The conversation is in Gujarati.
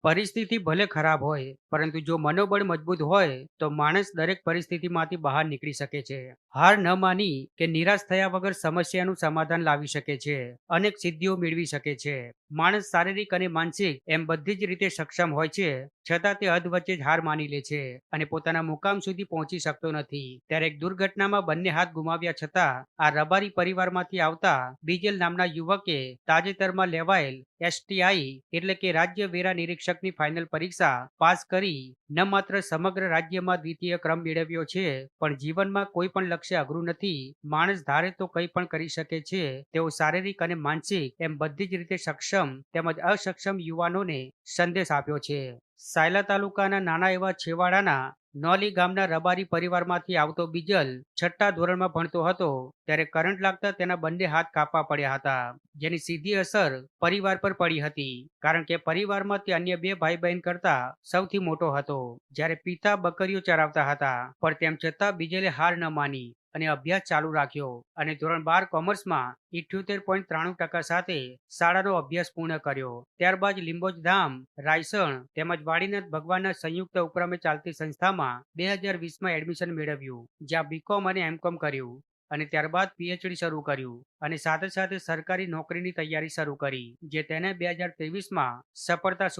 પરિસ્થિતિ ભલે ખરાબ હોય, પરંતુ જો મનોબળ મજબૂત હોય, તો માણસ દરેક પરિસ્થિતિમાંથી બહાર નીકળી શકે છે. હાર ન માની કે નિરાશ થયા વગર સમસ્યાનું સમાધાન લાવી શકે છે. અનેક સિદ્ધિઓ મેળવી શકે છે. માણસ શારીરિક અને માનસિક એમ બધી જ રીતે સક્ષમ હોય છે, છતાં તે અધ વચ્ચે જ હાર માની લે છે અને પોતાના મુકામ સુધી પહોંચી શકતો નથી. ત્યારે એક દુર્ઘટનામાં બંને હાથ ગુમાવ્યા છતાં આ રબારી પરિવારમાંથી આવતા બીજલ નામના યુવકે તાજેતરમાં લેવાયેલ એસટીઆઈ એટલે કે રાજ્ય વેરા નિરીક્ષકની ફાઇનલ પરીક્ષા પાસ કરી ન માત્ર સમગ્ર રાજ્યમાં દ્વિતીય ક્રમ મેળવ્યો છે, પણ જીવનમાં કોઈ પણ લક્ષ્ય અઘરું નથી. માણસ ધારે તો કંઈ પણ કરી શકે છે. તેઓ શારીરિક અને માનસિક એમ બધી જ રીતે સક્ષમ તેમજ અસક્ષમ યુવાનોને સંદેશ આપ્યો છે. સાયલા તાલુકાના નાના એવા છેવાડાના નોલી ગામના રબારી પરિવારમાંથી આવતો બીજલ છઠ્ઠા ધોરણમાં ભણતો હતો, ત્યારે કરંટ લાગતા તેના બંને હાથ કાપવા પડ્યા હતા, જેની સીધી અસર પરિવાર પર પડી હતી. કારણ કે પરિવારમાં તે અન્ય બે ભાઈ બહેન કરતા સૌથી મોટો હતો. જ્યારે પિતા બકરીઓ ચરાવતા હતા, પણ તેમ છતાં બીજલે હાર ન માની અને અભ્યાસ ચાલુ રાખ્યો અને ધોરણ 12 કોમર્સમાં 78.93% સાથે શાળાનો અભ્યાસ પૂર્ણ કર્યો. ત્યારબાદ લીંબોજ ધામ, રાયસણ તેમજ વાડીનાથ ભગવાનના સંયુક્ત ઉપક્રમે ચાલતી સંસ્થામાં 2020માં એડમિશન મેળવ્યું, જ્યાં બીકોમ અને એમકોમ કર્યું અને ત્યારબાદ પીએચડી શરૂ કર્યું અને સાથે સાથે સરકારી નોકરીની તૈયારી શરૂ કરી, જે તેને 2023માં સફળતા